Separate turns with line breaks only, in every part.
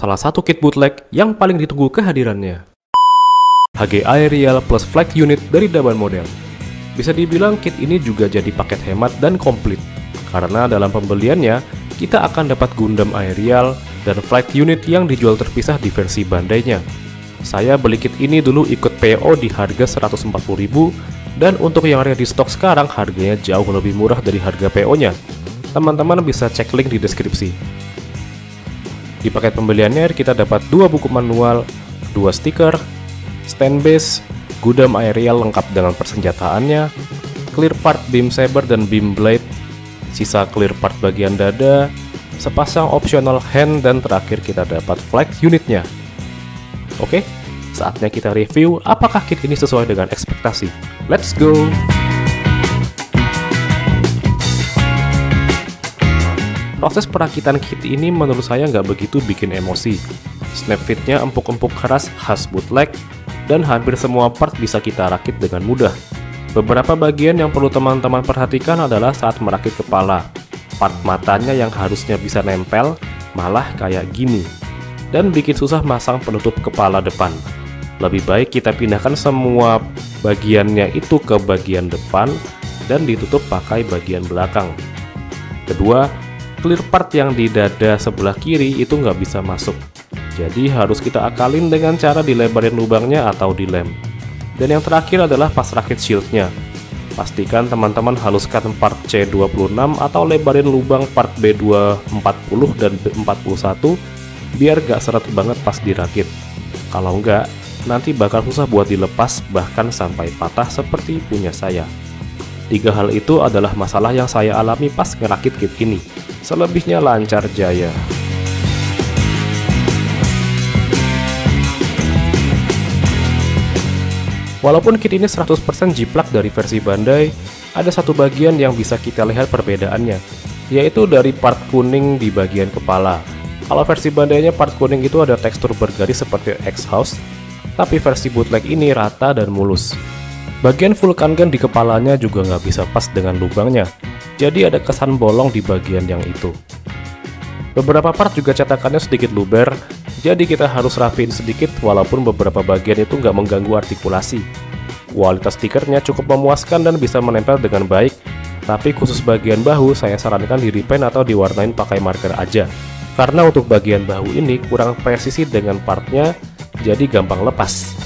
salah satu kit bootleg yang paling ditunggu kehadirannya. HG Aerial plus Flight Unit dari Daban Model. Bisa dibilang kit ini juga jadi paket hemat dan komplit, karena dalam pembeliannya kita akan dapat Gundam Aerial dan Flight Unit yang dijual terpisah di versi Bandai-nya. Saya beli kit ini dulu ikut PO di harga 140.000, dan untuk yang ready stok sekarang harganya jauh lebih murah dari harga PO-nya. Teman-teman bisa cek link di deskripsi. Di paket pembeliannya kita dapat 2 buku manual, 2 stiker, stand base, Gundam Aerial lengkap dengan persenjataannya, clear part beam saber dan beam blade, sisa clear part bagian dada, sepasang optional hand, dan terakhir kita dapat flight unitnya. Oke, saatnya kita review apakah kit ini sesuai dengan ekspektasi. Let's go! Proses perakitan kit ini menurut saya nggak begitu bikin emosi. Snap fitnya empuk-empuk keras khas bootleg, dan hampir semua part bisa kita rakit dengan mudah. Beberapa bagian yang perlu teman-teman perhatikan adalah saat merakit kepala. Part matanya yang harusnya bisa nempel, malah kayak gini. Dan bikin susah masang penutup kepala depan. Lebih baik kita pindahkan semua bagiannya itu ke bagian depan, dan ditutup pakai bagian belakang. Kedua, clear part yang di dada sebelah kiri itu nggak bisa masuk. Jadi harus kita akalin dengan cara dilebarin lubangnya atau dilem. Dan yang terakhir adalah pas rakit shieldnya. Pastikan teman-teman haluskan part C26 atau lebarin lubang part B240 dan B41 biar gak seret banget pas dirakit. Kalau enggak, nanti bakal susah buat dilepas, bahkan sampai patah seperti punya saya. 3 hal itu adalah masalah yang saya alami pas ngerakit kit ini. Selebihnya lancar jaya. Walaupun kit ini 100% jiplak dari versi Bandai, ada satu bagian yang bisa kita lihat perbedaannya, yaitu dari part kuning di bagian kepala. Kalau versi Bandai-nya part kuning itu ada tekstur bergaris seperti X-House, tapi versi bootleg ini rata dan mulus. Bagian Vulcan Gun di kepalanya juga nggak bisa pas dengan lubangnya, jadi ada kesan bolong di bagian yang itu. Beberapa part juga cetakannya sedikit luber, jadi kita harus rapiin sedikit walaupun beberapa bagian itu nggak mengganggu artikulasi. Kualitas stikernya cukup memuaskan dan bisa menempel dengan baik, tapi khusus bagian bahu saya sarankan di repaint atau diwarnain pakai marker aja. Karena untuk bagian bahu ini kurang presisi dengan partnya, jadi gampang lepas.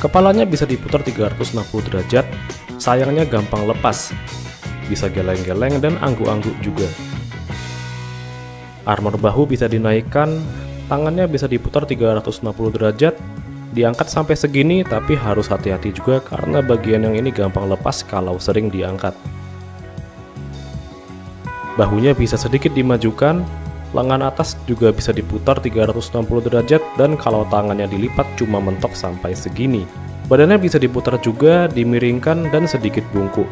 Kepalanya bisa diputar 360 derajat, sayangnya gampang lepas. Bisa geleng-geleng dan angguk-angguk juga. Armor bahu bisa dinaikkan, tangannya bisa diputar 360 derajat, diangkat sampai segini, tapi harus hati-hati juga karena bagian yang ini gampang lepas kalau sering diangkat. Bahunya bisa sedikit dimajukan, lengan atas juga bisa diputar 360 derajat, dan kalau tangannya dilipat cuma mentok sampai segini. Badannya bisa diputar juga, dimiringkan, dan sedikit bungkuk.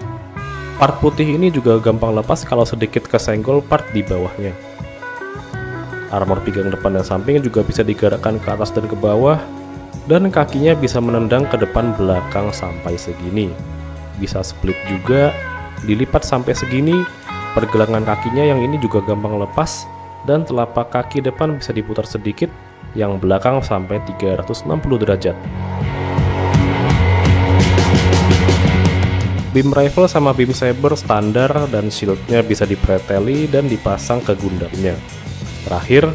Part putih ini juga gampang lepas kalau sedikit kesenggol part di bawahnya. Armor pinggang depan dan samping juga bisa digerakkan ke atas dan ke bawah, dan kakinya bisa menendang ke depan belakang sampai segini. Bisa split juga, dilipat sampai segini. Pergelangan kakinya yang ini juga gampang lepas, dan telapak kaki depan bisa diputar sedikit, yang belakang sampai 360 derajat. Beam rifle sama beam saber standar, dan shieldnya bisa dipreteli dan dipasang ke Gundamnya. Terakhir,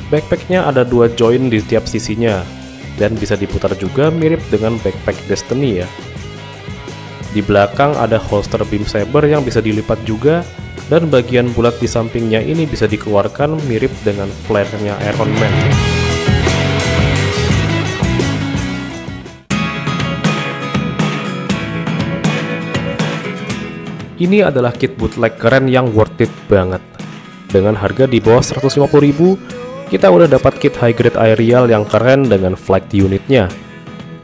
backpacknya ada 2 join di tiap sisinya, dan bisa diputar juga mirip dengan backpack Destiny ya. Di belakang ada holster beam saber yang bisa dilipat juga, dan bagian bulat di sampingnya ini bisa dikeluarkan mirip dengan flare-nya Iron Man. Ini adalah kit bootleg keren yang worth it banget. Dengan harga di bawah 150.000, kita udah dapat kit high grade Aerial yang keren dengan flight unitnya.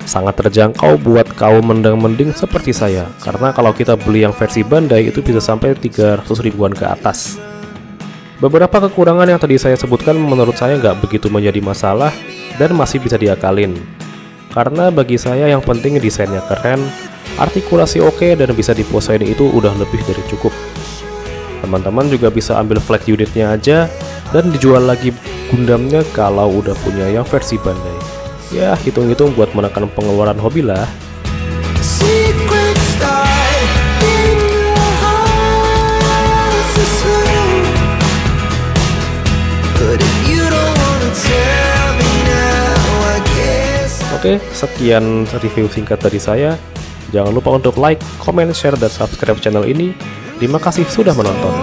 Sangat terjangkau buat kaum mendang-mending seperti saya, karena kalau kita beli yang versi Bandai itu bisa sampai 300 ribuan ke atas. Beberapa kekurangan yang tadi saya sebutkan menurut saya nggak begitu menjadi masalah dan masih bisa diakalin. Karena bagi saya yang penting desainnya keren, Artikulasi oke dan bisa dikuasain itu udah lebih dari cukup. Teman-teman juga bisa ambil flag unitnya aja dan dijual lagi Gundamnya kalau udah punya yang versi Bandai. Ya, hitung-hitung buat menekan pengeluaran hobi lah. Oke, sekian review singkat dari saya. Jangan lupa untuk like, comment, share, dan subscribe channel ini. Terima kasih sudah menonton.